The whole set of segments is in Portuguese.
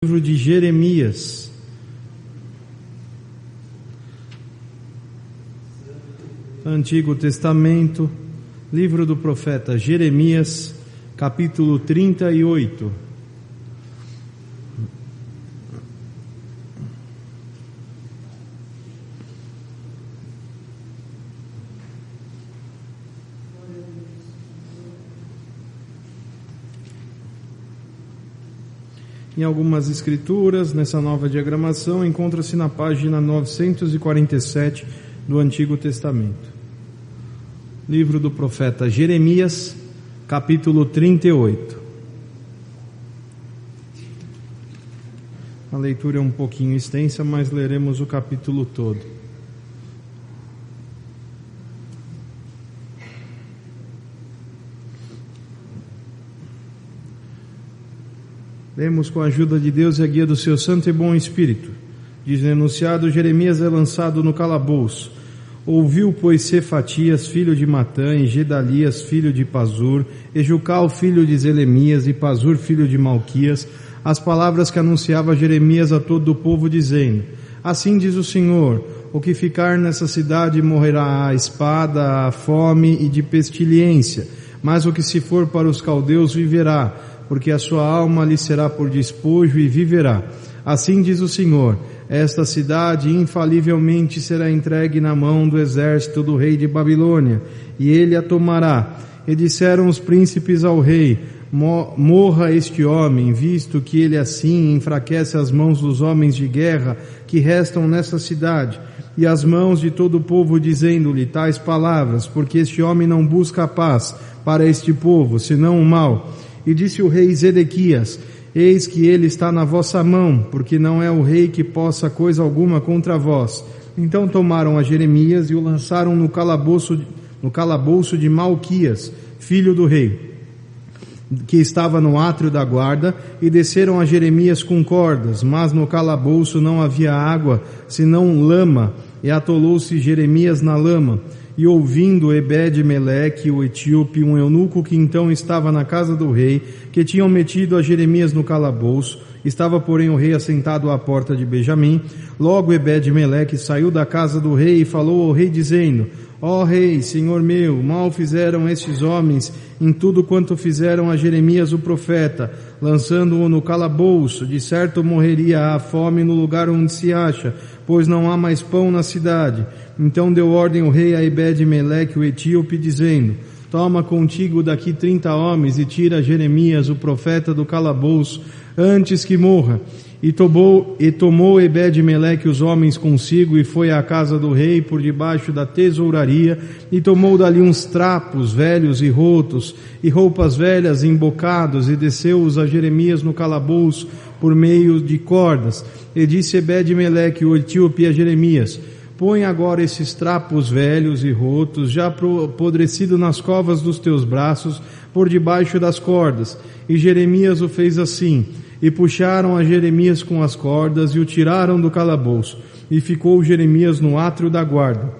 Livro de Jeremias, Antigo Testamento, livro do profeta Jeremias, capítulo 38. Em algumas escrituras, nessa nova diagramação, encontra-se na página 947 do Antigo Testamento. Livro do profeta Jeremias, capítulo 38. A leitura é um pouquinho extensa, mas leremos o capítulo todo. Lemos com a ajuda de Deus e a guia do seu santo e bom Espírito. Diz: enunciado, Jeremias é lançado no calabouço. Ouviu, pois, Cefatias, filho de Matã, e Gedalias, filho de Pazur, e Jucal, filho de Zelemias, e Pazur, filho de Malquias, as palavras que anunciava Jeremias a todo o povo, dizendo: assim diz o Senhor, o que ficar nessa cidade morrerá à espada, à fome e de pestilência, mas o que se for para os caldeus viverá, porque a sua alma lhe será por despojo e viverá. Assim diz o Senhor, esta cidade infalivelmente será entregue na mão do exército do rei de Babilônia, e ele a tomará. E disseram os príncipes ao rei: morra este homem, visto que ele assim enfraquece as mãos dos homens de guerra que restam nessa cidade, e as mãos de todo o povo, dizendo-lhe tais palavras, porque este homem não busca a paz para este povo, senão o mal. E disse o rei Zedequias: eis que ele está na vossa mão, porque não é o rei que possa coisa alguma contra vós. Então tomaram a Jeremias e o lançaram no calabouço de Malquias, filho do rei, que estava no átrio da guarda, e desceram a Jeremias com cordas, mas no calabouço não havia água, senão lama, e atolou-se Jeremias na lama. E ouvindo Ebed-Meleque, o etíope, um eunuco que então estava na casa do rei, que tinham metido a Jeremias no calabouço, estava porém o rei assentado à porta de Benjamim, logo Ebed-Meleque saiu da casa do rei e falou ao rei dizendo: ó rei, senhor meu, mal fizeram estes homens em tudo quanto fizeram a Jeremias o profeta, lançando-o no calabouço, de certo morreria à fome no lugar onde se acha, pois não há mais pão na cidade. Então deu ordem o rei a Ebed-Meleque o etíope, dizendo: toma contigo daqui 30 homens e tira Jeremias o profeta do calabouço, antes que morra. E tomou Ebed-Meleque os homens consigo e foi à casa do rei por debaixo da tesouraria, e tomou dali uns trapos velhos e rotos e roupas velhas embocados, e desceu-os a Jeremias no calabouço por meio de cordas. E disse Ebed-Meleque o etíope a Jeremias: põe agora esses trapos velhos e rotos, já apodrecido nas covas dos teus braços, por debaixo das cordas. E Jeremias o fez assim. E puxaram a Jeremias com as cordas e o tiraram do calabouço. E ficou Jeremias no átrio da guarda.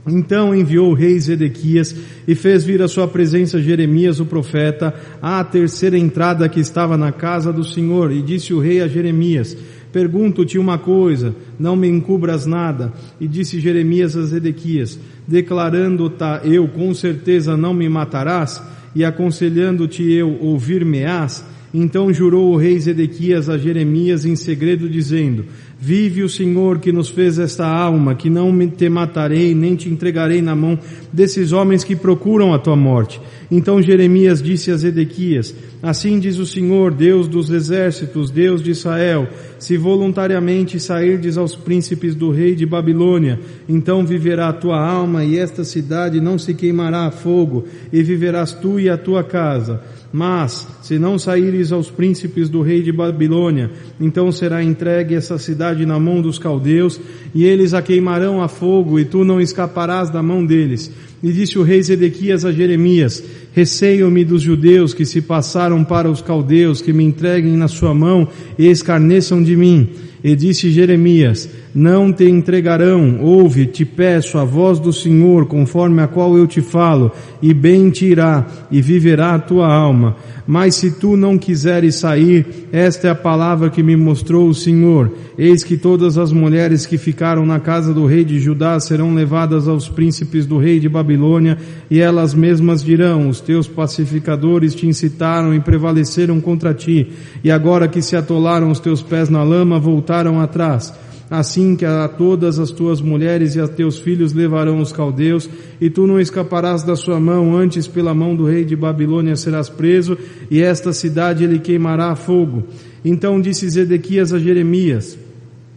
Então enviou o rei Zedequias e fez vir à sua presença Jeremias o profeta à terceira entrada que estava na casa do Senhor. E disse o rei a Jeremias: pergunto-te uma coisa, não me encubras nada. E disse Jeremias a Zedequias: declarando-te eu com certeza não me matarás, e aconselhando-te eu ouvir-me-ás? Então jurou o rei Zedequias a Jeremias em segredo, dizendo: vive o Senhor que nos fez esta alma, que não te matarei, nem te entregarei na mão desses homens que procuram a tua morte. Então Jeremias disse a Zedequias: assim diz o Senhor, Deus dos exércitos, Deus de Israel: se voluntariamente sairdes aos príncipes do rei de Babilônia, então viverá a tua alma, e esta cidade não se queimará a fogo, e viverás tu e a tua casa. Mas, se não saíres aos príncipes do rei de Babilônia, então será entregue essa cidade na mão dos caldeus, e eles a queimarão a fogo, e tu não escaparás da mão deles. E disse o rei Zedequias a Jeremias: receio-me dos judeus que se passaram para os caldeus, que me entreguem na sua mão e escarneçam de mim. E disse Jeremias: não te entregarão, ouve, te peço, a voz do Senhor, conforme a qual eu te falo, e bem te irá, e viverá a tua alma. Mas se tu não quiseres sair, esta é a palavra que me mostrou o Senhor: eis que todas as mulheres que ficaram na casa do rei de Judá serão levadas aos príncipes do rei de Babilônia, e elas mesmas dirão: os teus pacificadores te incitaram e prevaleceram contra ti, e agora que se atolaram os teus pés na lama, voltaram atrás. Assim que a todas as tuas mulheres e a teus filhos levarão os caldeus, e tu não escaparás da sua mão, antes pela mão do rei de Babilônia serás preso, e esta cidade ele queimará a fogo. Então disse Zedequias a Jeremias: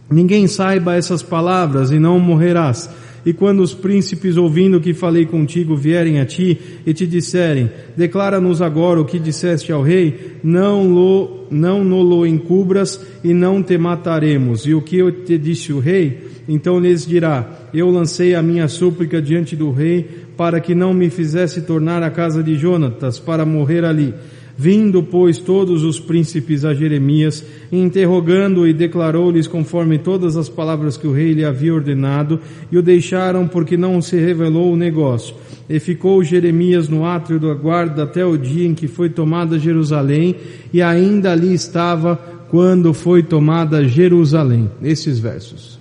ninguém saiba essas palavras, e não morrerás. E quando os príncipes, ouvindo que falei contigo, vierem a ti e te disserem: declara-nos agora o que disseste ao rei, não no encubras, e não te mataremos. E o que eu te disse o rei? Então lhes dirá: eu lancei a minha súplica diante do rei, para que não me fizesse tornar à casa de Jonatas, para morrer ali. Vindo, pois, todos os príncipes a Jeremias, interrogando-o, e declarou-lhes conforme todas as palavras que o rei lhe havia ordenado, e o deixaram porque não se revelou o negócio. E ficou Jeremias no átrio da guarda até o dia em que foi tomada Jerusalém, e ainda ali estava quando foi tomada Jerusalém. Esses versos.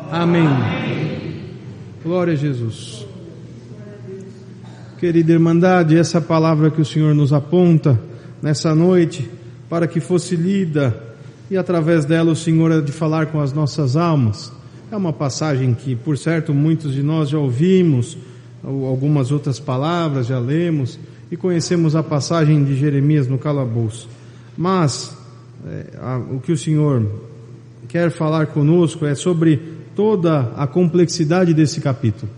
Amém. Glória a Jesus. Querida Irmandade, essa palavra que o Senhor nos aponta nessa noite, para que fosse lida, e através dela o Senhor há de falar com as nossas almas. É uma passagem que, por certo, muitos de nós já ouvimos, algumas outras palavras já lemos, e conhecemos a passagem de Jeremias no calabouço. Mas, o que o Senhor quer falar conosco é sobre toda a complexidade desse capítulo.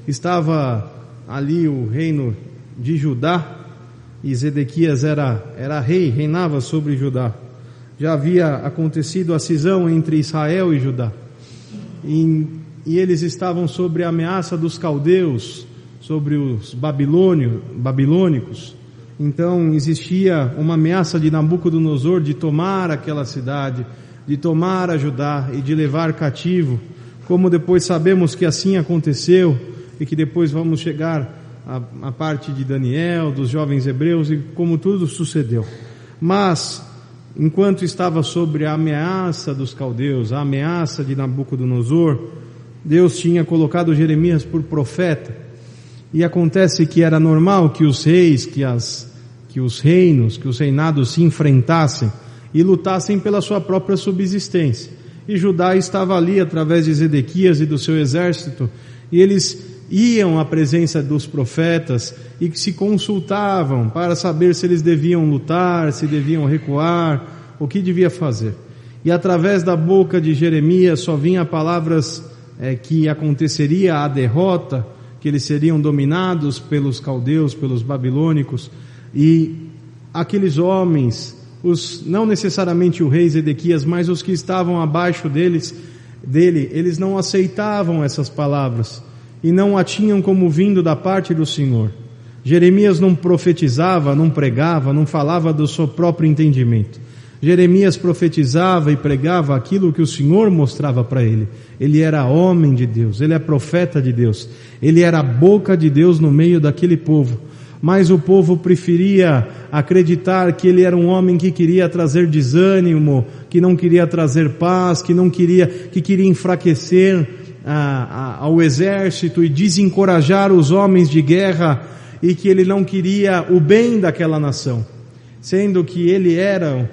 Estava ali o reino de Judá, e Zedequias era rei, reinava sobre Judá. Já havia acontecido a cisão entre Israel e Judá. E eles estavam sob a ameaça dos caldeus, sobre os babilônicos. Então existia uma ameaça de Nabucodonosor de tomar aquela cidade, de tomar a Judá e de levar cativo, como depois sabemos que assim aconteceu, e que depois vamos chegar a parte de Daniel, dos jovens hebreus, e como tudo sucedeu. Mas, enquanto estava sobre a ameaça dos caldeus, a ameaça de Nabucodonosor, Deus tinha colocado Jeremias por profeta, e acontece que era normal que os reis, que os reinos, que os reinados se enfrentassem e lutassem pela sua própria subsistência. E Judá estava ali através de Zedequias e do seu exército, e eles iam à presença dos profetas e se consultavam para saber se eles deviam lutar, se deviam recuar, o que devia fazer. E através da boca de Jeremias só vinha palavras que aconteceria a derrota, que eles seriam dominados pelos caldeus, pelos babilônicos, e aqueles homens, não necessariamente o rei Zedequias, mas os que estavam abaixo dele, eles não aceitavam essas palavras e não a tinham como vindo da parte do Senhor. Jeremias não profetizava, não pregava, não falava do seu próprio entendimento. Jeremias profetizava e pregava aquilo que o Senhor mostrava para ele. Ele era homem de Deus, ele é profeta de Deus, ele era a boca de Deus no meio daquele povo. Mas o povo preferia acreditar que ele era um homem que queria trazer desânimo, que não queria trazer paz, que queria enfraquecer ao exército e desencorajar os homens de guerra, e que ele não queria o bem daquela nação, sendo que ele era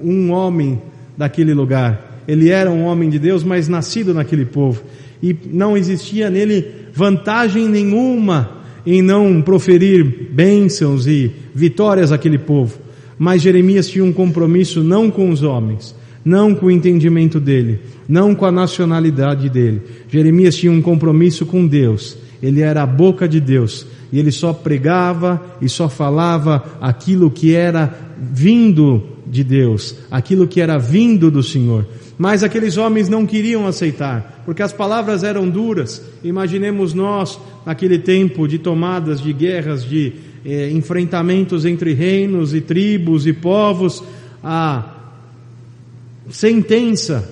um homem daquele lugar, ele era um homem de Deus, mas nascido naquele povo, e não existia nele vantagem nenhuma em não proferir bênçãos e vitórias àquele povo. Mas Jeremias tinha um compromisso não com os homens, não com o entendimento dele, não com a nacionalidade dele. Jeremias tinha um compromisso com Deus. Ele era a boca de Deus, e ele só pregava e só falava aquilo que era vindo de Deus, aquilo que era vindo do Senhor. Mas aqueles homens não queriam aceitar, porque as palavras eram duras. Imaginemos nós, naquele tempo de tomadas, de guerras, de enfrentamentos entre reinos e tribos e povos, a sentença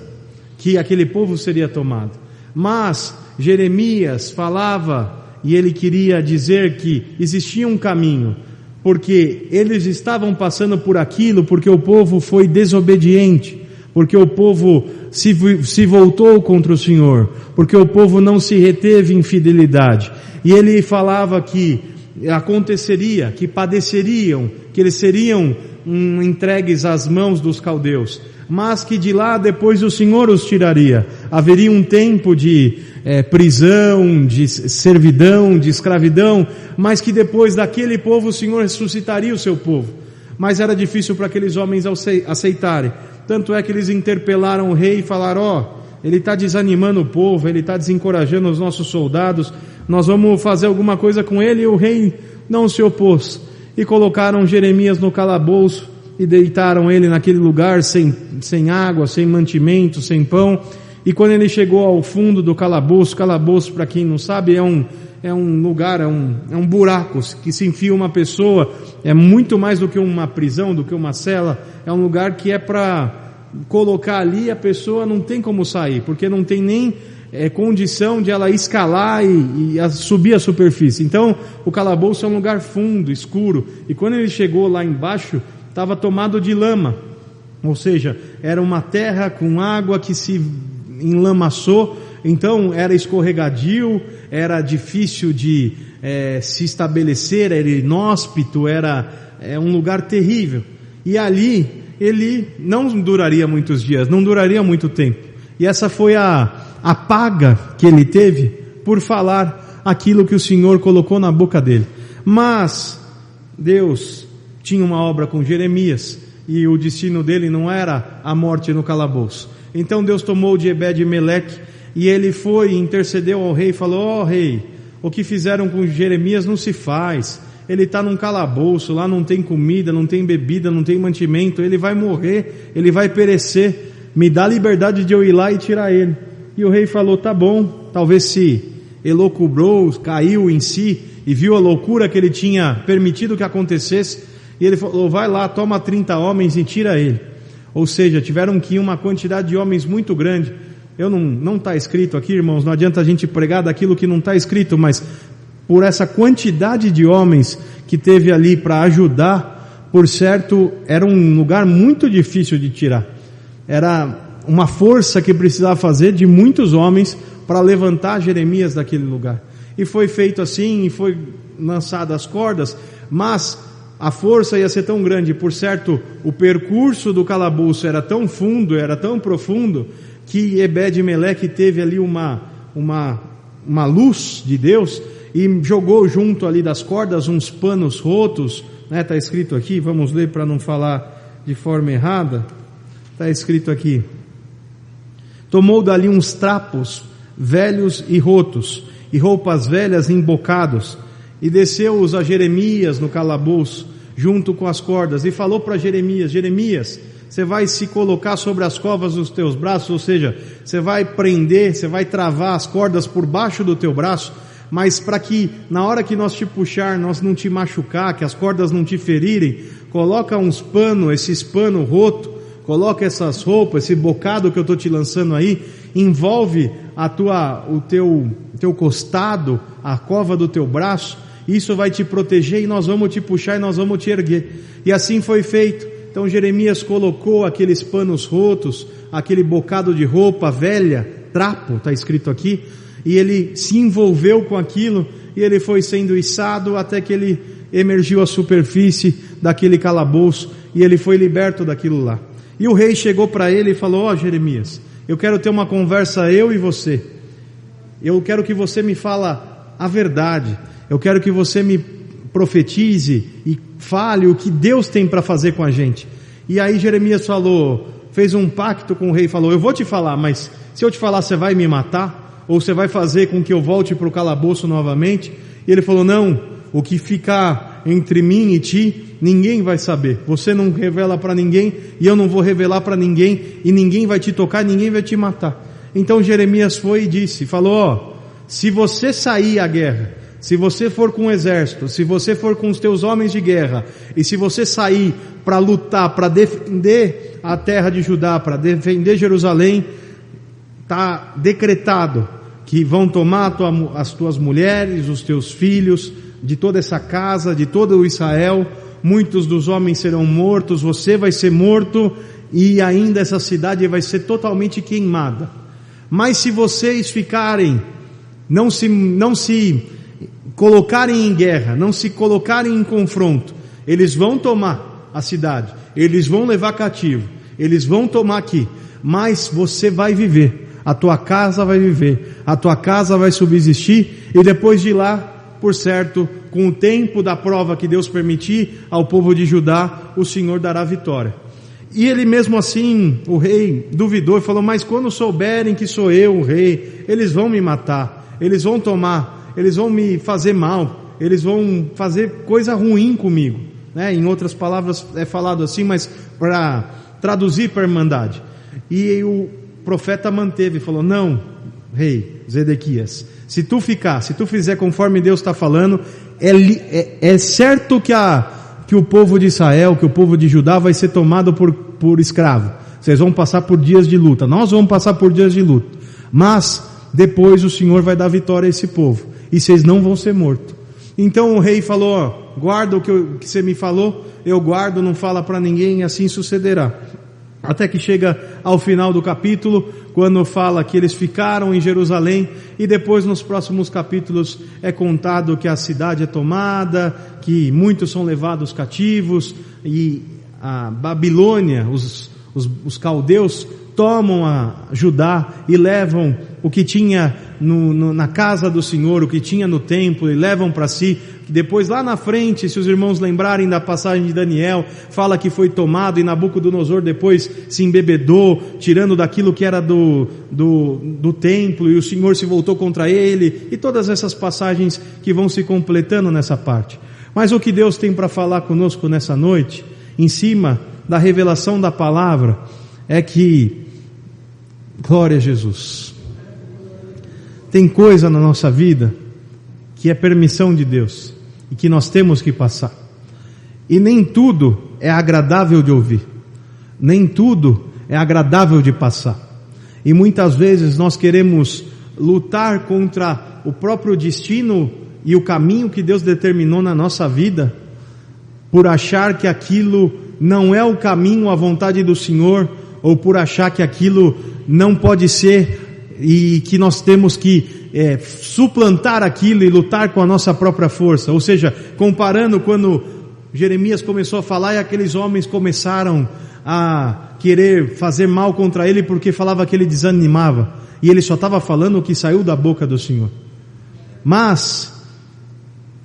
que aquele povo seria tomado. Mas Jeremias falava, e ele queria dizer que existia um caminho, porque eles estavam passando por aquilo, porque o povo foi desobediente, porque o povo se voltou contra o Senhor, porque o povo não se reteve em fidelidade. E ele falava que aconteceria, que padeceriam, que eles seriam entregues às mãos dos caldeus, mas que de lá depois o Senhor os tiraria. Haveria um tempo de prisão, de servidão, de escravidão, mas que depois daquele povo o Senhor ressuscitaria o seu povo. Mas era difícil para aqueles homens aceitarem. Tanto é que eles interpelaram o rei e falaram: ele está desanimando o povo, ele está desencorajando os nossos soldados, nós vamos fazer alguma coisa com ele. E o rei não se opôs, e colocaram Jeremias no calabouço, e deitaram ele naquele lugar sem água, sem mantimento, sem pão. E quando ele chegou ao fundo do calabouço, para quem não sabe, é um lugar, é um buraco que se enfia uma pessoa, é muito mais do que uma prisão, do que uma cela, é um lugar que é para colocar ali, a pessoa não tem como sair, porque não tem nem condição de ela escalar e subir a superfície. Então o calabouço é um lugar fundo, escuro, e quando ele chegou lá embaixo, estava tomado de lama, ou seja, era uma terra com água que se enlamaçou, então era escorregadio, era difícil de se estabelecer, era inóspito, era um lugar terrível. E ali ele não duraria muitos dias, não duraria muito tempo. E essa foi a paga que ele teve por falar aquilo que o Senhor colocou na boca dele. Mas Deus tinha uma obra com Jeremias, e o destino dele não era a morte no calabouço. Então Deus tomou de Ebed-Meleque, e ele foi e intercedeu ao rei e falou: rei, o que fizeram com Jeremias não se faz, ele está num calabouço, lá não tem comida, não tem bebida, não tem mantimento, ele vai morrer, ele vai perecer, me dá liberdade de eu ir lá e tirar ele. E o rei falou: tá bom. Talvez se elocubrou, caiu em si e viu a loucura que ele tinha permitido que acontecesse, e ele falou: vai lá, toma 30 homens e tira ele. Ou seja, tiveram que ir uma quantidade de homens muito grande. Não está escrito aqui, irmãos, não adianta a gente pregar daquilo que não está escrito, mas por essa quantidade de homens que teve ali para ajudar, por certo, era um lugar muito difícil de tirar. Era uma força que precisava fazer de muitos homens para levantar Jeremias daquele lugar. E foi feito assim, e foi lançadas as cordas, mas a força ia ser tão grande, por certo, o percurso do calabouço era tão fundo, era tão profundo, que Ebed-Meleque teve ali uma luz de Deus, e jogou junto ali das cordas uns panos rotos, né? Está escrito aqui, vamos ler para não falar de forma errada. Está escrito aqui: tomou dali uns trapos velhos e rotos, e roupas velhas embocados, e desceu-os a Jeremias no calabouço, junto com as cordas, e falou para Jeremias: Jeremias, você vai se colocar sobre as covas dos teus braços, ou seja, você vai prender, você vai travar as cordas por baixo do teu braço, mas para que na hora que nós te puxar, nós não te machucar, que as cordas não te ferirem, coloca uns panos, esses panos rotos, coloca essas roupas, esse bocado que eu estou te lançando aí, envolve o teu costado, a cova do teu braço, isso vai te proteger, e nós vamos te puxar e nós vamos te erguer. E assim foi feito. Então Jeremias colocou aqueles panos rotos, aquele bocado de roupa velha, trapo, está escrito aqui, e ele se envolveu com aquilo, e ele foi sendo içado até que ele emergiu à superfície daquele calabouço, e ele foi liberto daquilo lá. E o rei chegou para ele e falou: Jeremias, eu quero ter uma conversa, eu e você. Eu quero que você me fala a verdade. Eu quero que você me profetize e fale o que Deus tem para fazer com a gente. E aí Jeremias fez um pacto com o rei, falou: eu vou te falar, mas se eu te falar, você vai me matar? Ou você vai fazer com que eu volte para o calabouço novamente? E ele falou: não, o que fica entre mim e ti, ninguém vai saber. Você não revela para ninguém, e eu não vou revelar para ninguém, e ninguém vai te tocar, ninguém vai te matar. Então Jeremias foi e disse, falou, se você sair à guerra, se você for com o exército, se você for com os teus homens de guerra, e se você sair para lutar, para defender a terra de Judá, para defender Jerusalém, está decretado que vão tomar as tuas mulheres, os teus filhos, de toda essa casa, de todo o Israel, muitos dos homens serão mortos, você vai ser morto, e ainda essa cidade vai ser totalmente queimada. Mas se vocês ficarem, não se colocarem em guerra, não se colocarem em confronto, eles vão tomar a cidade, eles vão levar cativo, eles vão tomar aqui, mas você vai viver. A tua casa vai viver, a tua casa vai subsistir, e depois de lá, por certo, com o tempo da prova que Deus permitir ao povo de Judá, o Senhor dará vitória. E ele mesmo assim, o rei, duvidou e falou, mas quando souberem que sou eu o rei, eles vão me matar, eles vão tomar, eles vão me fazer mal, eles vão fazer coisa ruim comigo, né? Em outras palavras é falado assim, mas para traduzir para a irmandade. E o profeta manteve, falou, não, rei Zedequias, se tu fizer conforme Deus está falando, é certo que o povo de Israel, que o povo de Judá vai ser tomado por escravo, vocês vão passar por dias de luta, nós vamos passar por dias de luta, mas depois o Senhor vai dar vitória a esse povo, e vocês não vão ser mortos. Então o rei falou, guarda o que você me falou, eu guardo, não fala para ninguém, e assim sucederá. Até que chega ao final do capítulo, quando fala que eles ficaram em Jerusalém, e depois nos próximos capítulos é contado que a cidade é tomada, que muitos são levados cativos, e a Babilônia, os caldeus, tomam a Judá e levam o que tinha na casa do Senhor, o que tinha no templo, e levam para si. Depois lá na frente, se os irmãos lembrarem da passagem de Daniel, fala que foi tomado e Nabucodonosor depois se embebedou, tirando daquilo que era do templo, e o Senhor se voltou contra ele, e todas essas passagens que vão se completando nessa parte. Mas o que Deus tem para falar conosco nessa noite, em cima da revelação da palavra, é que, glória a Jesus, tem coisa na nossa vida que é permissão de Deus e que nós temos que passar, e nem tudo é agradável de ouvir, nem tudo é agradável de passar, e muitas vezes nós queremos lutar contra o próprio destino e o caminho que Deus determinou na nossa vida, por achar que aquilo não é o caminho, a vontade do Senhor, ou por achar que aquilo não pode ser, e que nós temos que suplantar aquilo e lutar com a nossa própria força. Ou seja, comparando quando Jeremias começou a falar e aqueles homens começaram a querer fazer mal contra ele porque falava que ele desanimava, e ele só estava falando o que saiu da boca do Senhor. Mas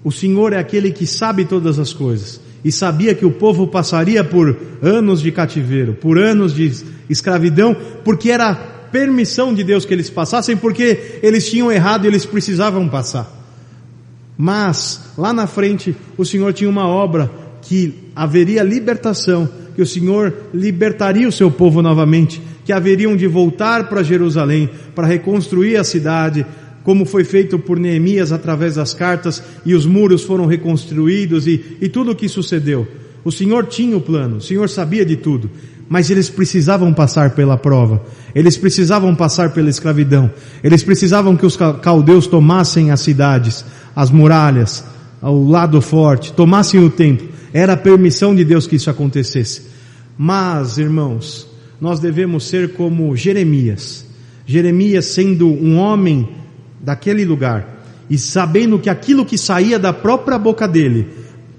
o Senhor é aquele que sabe todas as coisas, e sabia que o povo passaria por anos de cativeiro, por anos de escravidão, porque era permissão de Deus que eles passassem, porque eles tinham errado e eles precisavam passar. Mas lá na frente o Senhor tinha uma obra, que haveria libertação, que o Senhor libertaria o seu povo novamente, que haveriam de voltar para Jerusalém, para reconstruir a cidade, como foi feito por Neemias através das cartas, e os muros foram reconstruídos, e tudo o que sucedeu. O Senhor tinha o plano, o Senhor sabia de tudo, mas eles precisavam passar pela prova, eles precisavam passar pela escravidão, eles precisavam que os caldeus tomassem as cidades, as muralhas, o lado forte, tomassem o templo. Era a permissão de Deus que isso acontecesse. Mas, irmãos, nós devemos ser como Jeremias, sendo um homem daquele lugar, e sabendo que aquilo que saía da própria boca dele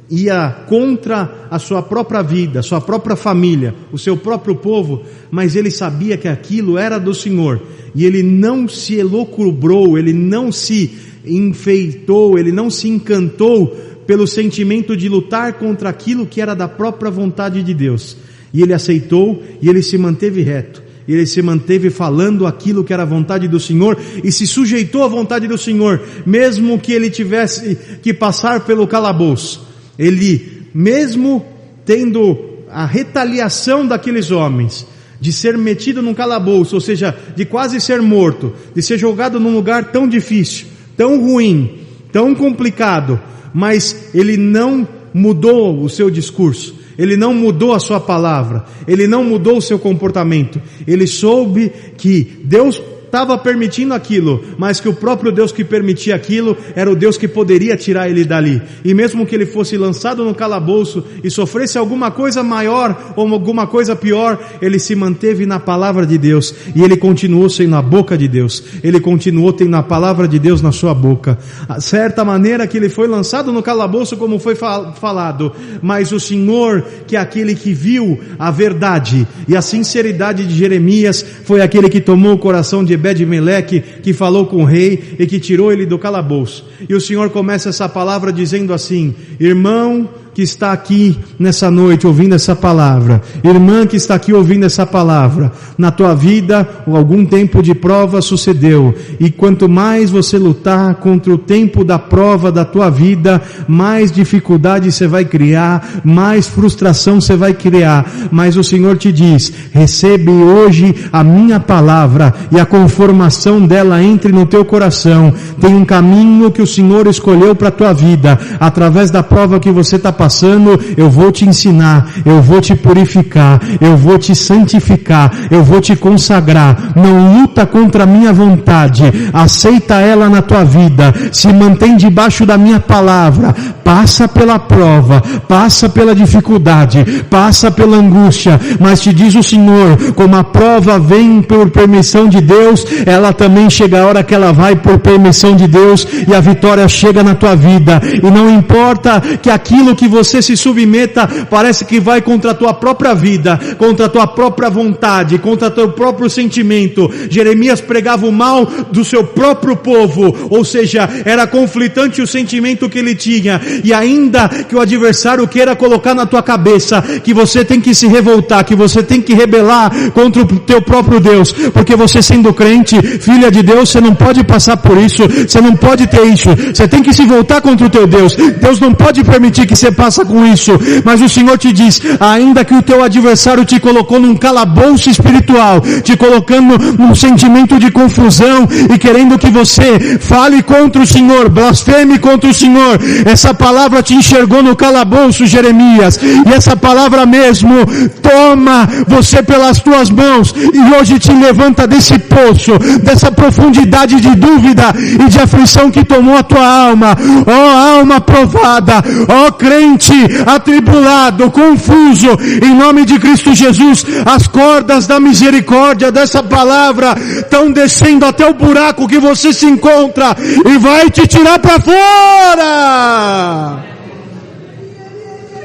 ia contra a sua própria vida, a sua própria família, o seu próprio povo, mas ele sabia que aquilo era do Senhor, e ele não se elucubrou, ele não se enfeitou, ele não se encantou pelo sentimento de lutar contra aquilo que era da própria vontade de Deus, e ele aceitou, e ele se manteve reto, ele se manteve falando aquilo que era a vontade do Senhor, e se sujeitou à vontade do Senhor, mesmo que ele tivesse que passar pelo calabouço. ele, mesmo tendo a retaliação daqueles homens, de ser metido num calabouço, ou seja, de quase ser morto, de ser jogado num lugar tão difícil, tão ruim, tão complicado, mas ele não mudou o seu discurso, ele não mudou a sua palavra, ele não mudou o seu comportamento, ele soube que Deus estava permitindo aquilo, mas que o próprio Deus que permitia aquilo era o Deus que poderia tirar ele dali. E mesmo que ele fosse lançado no calabouço e sofresse alguma coisa maior ou alguma coisa pior, ele se manteve na palavra de Deus, e ele continuou sendo a boca de Deus, ele continuou tendo a palavra de Deus na sua boca. A certa maneira que ele foi lançado no calabouço, como foi falado, mas o Senhor, que é aquele que viu a verdade e a sinceridade de Jeremias, foi aquele que tomou o coração de Ebed-Meleque, que falou com o rei e que tirou ele do calabouço. E o Senhor começa essa palavra dizendo assim: irmão que está aqui nessa noite ouvindo essa palavra, irmã que está aqui ouvindo essa palavra, na tua vida algum tempo de prova sucedeu, e quanto mais você lutar contra o tempo da prova da tua vida, mais dificuldade você vai criar, mais frustração você vai criar, mas o Senhor te diz: recebe hoje a minha palavra, e a conformação dela entre no teu coração. Tem um caminho que o Senhor escolheu para a tua vida, através da prova que você está passando, eu vou te ensinar, eu vou te purificar, eu vou te santificar, eu vou te consagrar. Não luta contra a minha vontade, aceita ela na tua vida, se mantém debaixo da minha palavra, passa pela prova, passa pela dificuldade, passa pela angústia, mas te diz o Senhor, como a prova vem por permissão de Deus, ela também chega a hora que ela vai por permissão de Deus, e a vitória chega na tua vida. E não importa que aquilo que você se submeta parece que vai contra a tua própria vida, contra a tua própria vontade, contra o teu próprio sentimento. Jeremias pregava o mal do seu próprio povo, ou seja, era conflitante o sentimento que ele tinha, e ainda que o adversário queira colocar na tua cabeça que você tem que se revoltar, que você tem que rebelar contra o teu próprio Deus, porque você, sendo crente, filha de Deus, você não pode passar por isso, você não pode ter isso, você tem que se voltar contra o teu Deus. Deus não pode permitir que você passe com isso, mas o Senhor te diz: ainda que o teu adversário te colocou num calabouço espiritual, te colocando num sentimento de confusão e querendo que você fale contra o Senhor, blasfeme contra o Senhor, essa palavra te enxergou no calabouço, Jeremias, e essa palavra mesmo toma você pelas tuas mãos e hoje te levanta desse poço, dessa profundidade de dúvida e de aflição que tomou a tua alma. Ó alma provada, ó crente atribulado, confuso, em nome de Cristo Jesus, as cordas da misericórdia dessa palavra estão descendo até o buraco que você se encontra e vai te tirar para fora.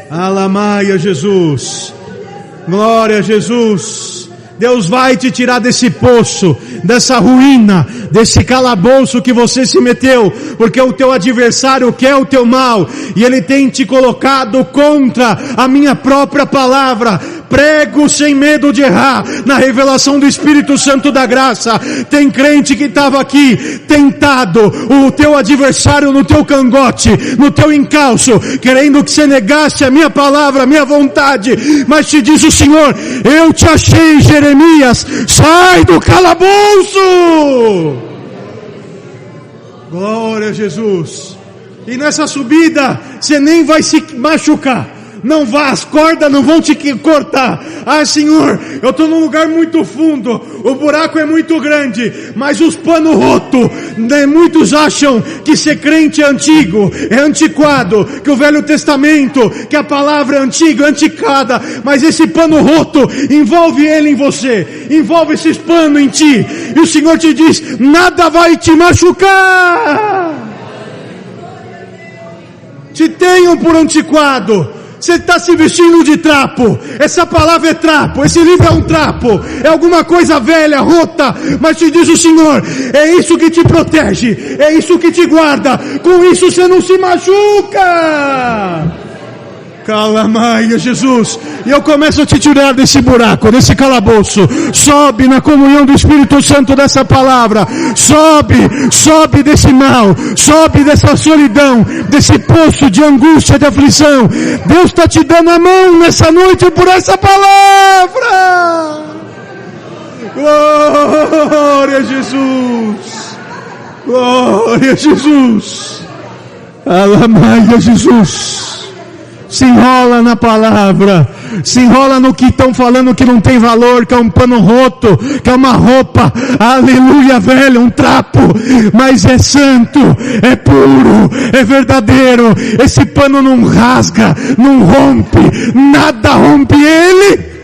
Alamaia, Jesus, glória a Jesus. Deus vai te tirar desse poço, dessa ruína, desse calabouço que você se meteu, porque o teu adversário quer o teu mal, e ele tem te colocado contra a minha própria palavra. Prego sem medo de errar, na revelação do Espírito Santo da graça. Tem crente que estava aqui, tentado, o teu adversário no teu cangote, no teu encalço, querendo que você negasse a minha palavra, a minha vontade, mas te diz o Senhor: eu te achei, Jeremias, sai do calabouço. Glória a Jesus. E nessa subida, você nem vai se machucar. Não vá, as cordas não vão te cortar. Ah, Senhor, eu estou num lugar muito fundo, o buraco é muito grande, mas os panos rotos, né? Muitos acham que ser crente é antigo, é antiquado, que o Velho Testamento, que a palavra é antiga, antiquada, mas esse pano roto envolve ele em você, envolve esses panos em ti, e o Senhor te diz: nada vai te machucar. Te tenham por antiquado. Você está se vestindo de trapo. Essa palavra é trapo. Esse livro é um trapo. É alguma coisa velha, rota. Mas te diz o Senhor: é isso que te protege. É isso que te guarda. Com isso você não se machuca. Calamaia, Jesus. E eu começo a te tirar desse buraco, desse calabouço. Sobe na comunhão do Espírito Santo dessa palavra. Sobe desse mal. Sobe dessa solidão, desse poço de angústia, de aflição. Deus está te dando a mão nessa noite por essa palavra. Glória a Jesus. Glória a Jesus. Calamaia, Jesus. Se enrola na palavra, se enrola no que estão falando que não tem valor, que é um pano roto, que é uma roupa, aleluia, velho, um trapo, mas é santo, é puro, é verdadeiro. Esse pano não rasga, não rompe, nada rompe ele.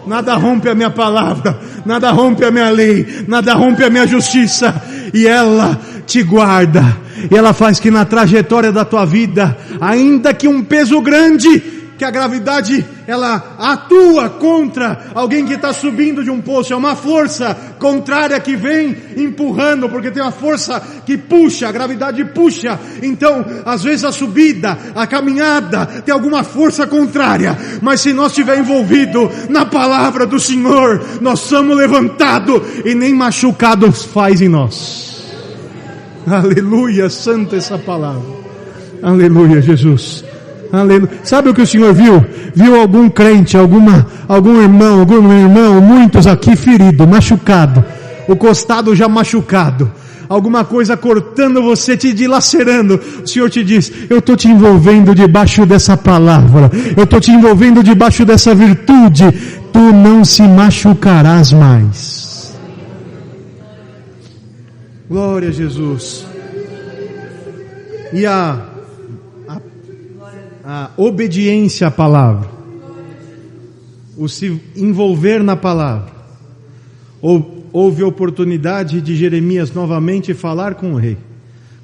Nada rompe a minha palavra, nada rompe a minha lei, nada rompe a minha justiça, e ela te guarda, e ela faz que na trajetória da tua vida, ainda que um peso grande, que a gravidade, ela atua contra alguém que está subindo de um poço, é uma força contrária que vem empurrando, porque tem uma força que puxa, a gravidade puxa. Então, às vezes a subida, a caminhada, tem alguma força contrária, mas se nós estiver envolvido na palavra do Senhor, nós somos levantados e nem machucados faz em nós. Aleluia, santa essa palavra. Aleluia, Jesus. Aleluia. Sabe o que o Senhor viu? Viu algum crente, algum irmão, muitos aqui ferido, machucado, o costado já machucado, alguma coisa cortando você, te dilacerando. O Senhor te diz: eu estou te envolvendo debaixo dessa palavra, eu estou te envolvendo debaixo dessa virtude, tu não se machucarás mais. Glória a Jesus. E a obediência à palavra, o se envolver na palavra. Houve oportunidade de Jeremias novamente falar com o rei,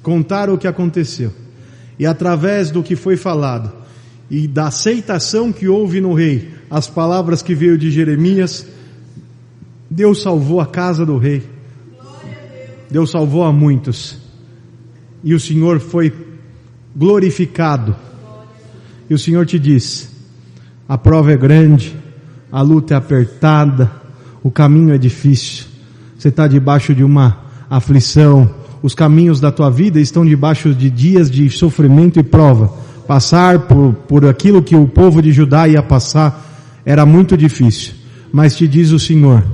contar o que aconteceu, e através do que foi falado e da aceitação que houve no rei, as palavras que veio de Jeremias, Deus salvou a casa do rei, Deus salvou a muitos, e o Senhor foi glorificado. E o Senhor te diz: a prova é grande, a luta é apertada, o caminho é difícil, você está debaixo de uma aflição, os caminhos da tua vida estão debaixo de dias de sofrimento e prova. Passar por aquilo que o povo de Judá ia passar era muito difícil, mas te diz o Senhor: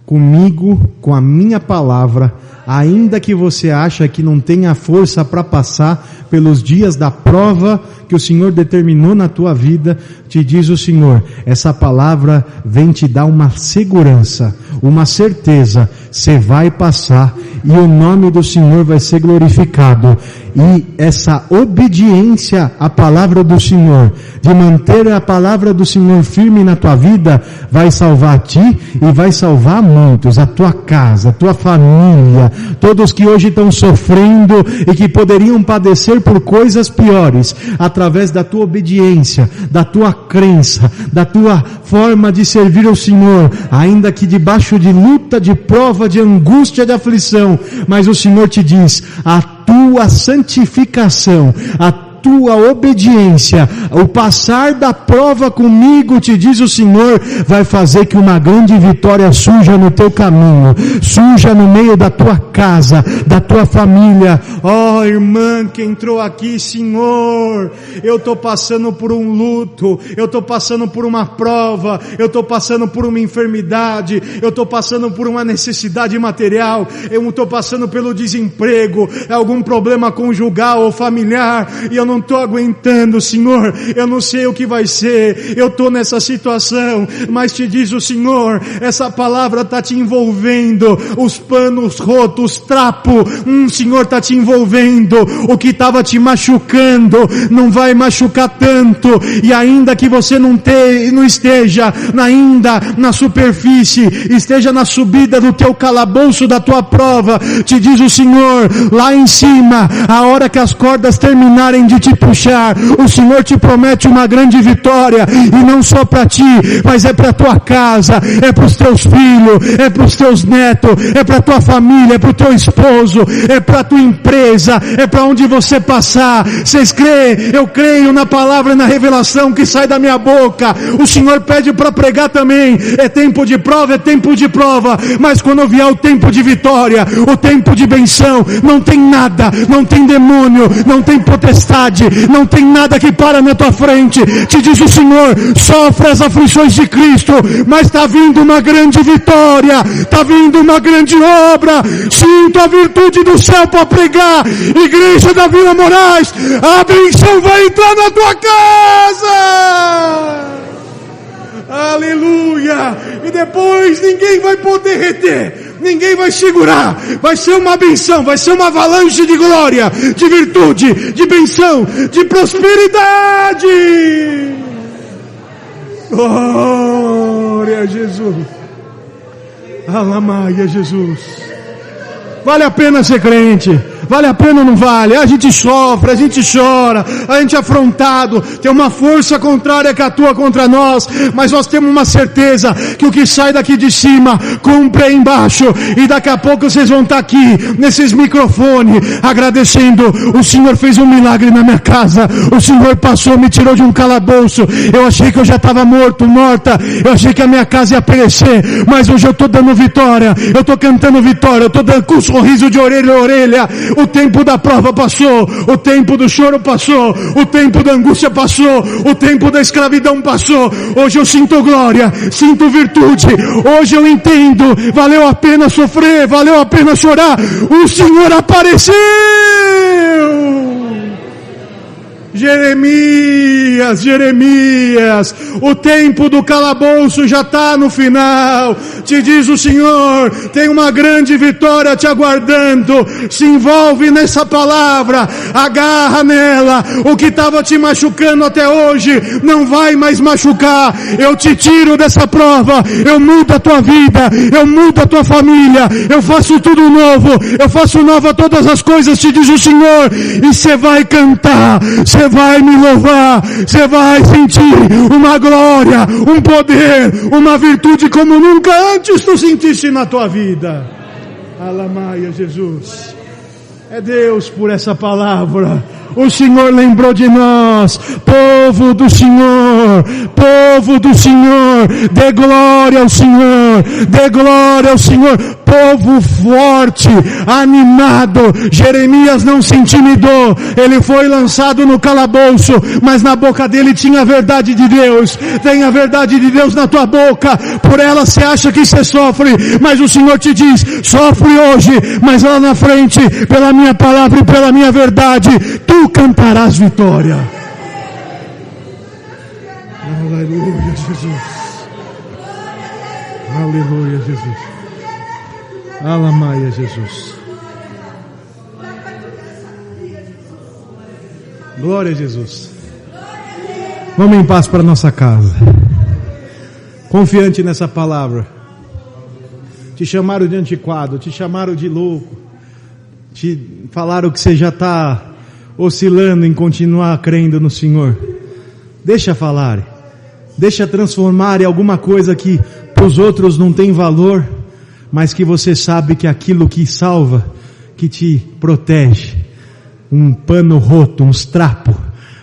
comigo, com a minha palavra, ainda que você acha que não tenha força para passar pelos dias da prova que o Senhor determinou na tua vida, te diz o Senhor, essa palavra vem te dar uma segurança, uma certeza, você vai passar e o nome do Senhor vai ser glorificado. E essa obediência à palavra do Senhor, de manter a palavra do Senhor firme na tua vida, vai salvar a ti e vai salvar muitos, a tua casa, a tua família, todos que hoje estão sofrendo e que poderiam padecer por coisas piores, através da tua obediência, da tua crença, da tua forma de servir ao Senhor, ainda que debaixo de luta, de prova, de angústia, de aflição, mas o Senhor te diz: a tua santificação, a tua obediência, o passar da prova comigo, te diz o Senhor, vai fazer que uma grande vitória surja no teu caminho, surja no meio da tua casa, da tua família. Ó irmã que entrou aqui, Senhor, eu estou passando por um luto, eu estou passando por uma prova, eu estou passando por uma enfermidade, eu estou passando por uma necessidade material, eu estou passando pelo desemprego, algum problema conjugal ou familiar, e eu não estou aguentando, Senhor, eu não sei o que vai ser, eu estou nessa situação, mas te diz o Senhor, essa palavra está te envolvendo, os panos rotos, os trapos, Senhor está te envolvendo, o que estava te machucando, não vai machucar tanto, e ainda que você não esteja ainda na superfície, esteja na subida do teu calabouço, da tua prova, te diz o Senhor, lá em cima, a hora que as cordas terminarem de te puxar. O Senhor te promete uma grande vitória, e não só para ti, mas é para tua casa, é para os teus filhos, é para os teus netos, é para tua família, é para o teu esposo, é para tua empresa, é para onde você passar. Vocês creem? Eu creio na palavra e na revelação que sai da minha boca. O Senhor pede para pregar também. É tempo de prova, mas quando vier o tempo de vitória, o tempo de benção, não tem nada, não tem demônio, não tem potestade, não tem nada que para na tua frente. Te diz o Senhor: sofre as aflições de Cristo, mas está vindo uma grande vitória, está vindo uma grande obra. Sinto a virtude do céu para pregar. Igreja da Vila Moraes, a benção vai entrar na tua casa. Aleluia! E depois ninguém vai poder reter, ninguém vai segurar. Vai ser uma benção, vai ser uma avalanche de glória, de virtude, de benção, de prosperidade. Glória a Jesus. Alamaia, Jesus. Vale a pena ser crente? Vale a pena ou não vale? A gente sofre, a gente chora, a gente é afrontado, tem uma força contrária que atua contra nós, mas nós temos uma certeza que o que sai daqui de cima cumpre aí embaixo, e daqui a pouco vocês vão estar aqui nesses microfones agradecendo. O Senhor fez um milagre na minha casa, o Senhor passou, me tirou de um calabouço. Eu achei que eu já estava morta, eu achei que a minha casa ia perecer, mas hoje eu estou dando vitória, eu estou cantando vitória, eu estou dando com um sorriso de orelha a orelha. O tempo da prova passou, o tempo do choro passou, o tempo da angústia passou, o tempo da escravidão passou. Hoje eu sinto glória, sinto virtude. Hoje eu entendo, valeu a pena sofrer, valeu a pena chorar. O Senhor apareceu. Jeremias, o tempo do calabouço já está no final. Te diz o Senhor, tem uma grande vitória te aguardando. Se envolve nessa palavra, agarra nela. O que estava te machucando até hoje não vai mais machucar. Eu te tiro dessa prova, eu mudo a tua vida, eu mudo a tua família, eu faço tudo novo, eu faço nova todas as coisas, te diz o Senhor. E você vai cantar, você vai me louvar, você vai sentir uma glória, um poder, uma virtude como nunca antes tu sentiste na tua vida. Alamaia, Jesus. É Deus por essa palavra. O Senhor lembrou de nós, povo do Senhor, dê glória ao Senhor, povo forte, animado. Jeremias não se intimidou, ele foi lançado no calabouço, mas na boca dele tinha a verdade de Deus. Tem a verdade de Deus na tua boca, por ela você acha que você sofre, mas o Senhor te diz: sofre hoje, mas lá na frente, pela minha palavra e pela minha verdade, tu cantarás vitória. Aleluia, Jesus. Aleluia, Jesus. Alamaia, Jesus. Glória a Jesus. Vamos em paz para nossa casa, confiante nessa palavra. Te chamaram de antiquado, te chamaram de louco, te falaram que você já está oscilando em continuar crendo no Senhor. Deixa falar, deixa transformar em alguma coisa que para os outros não tem valor, mas que você sabe que aquilo que salva, que te protege, um pano roto, uns trapos,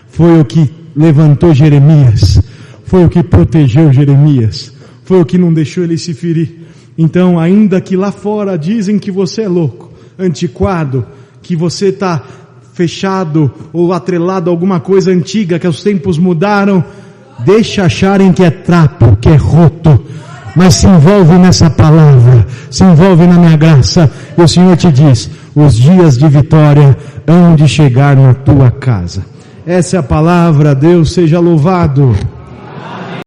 foi o que levantou Jeremias, foi o que protegeu Jeremias, foi o que não deixou ele se ferir. Então, ainda que lá fora dizem que você é louco, antiquado, que você está fechado ou atrelado a alguma coisa antiga, que os tempos mudaram, deixa acharem que é trapo, que é roto, mas se envolve nessa palavra, se envolve na minha graça, e o Senhor te diz: os dias de vitória hão de chegar na tua casa. Essa é a palavra. Deus seja louvado.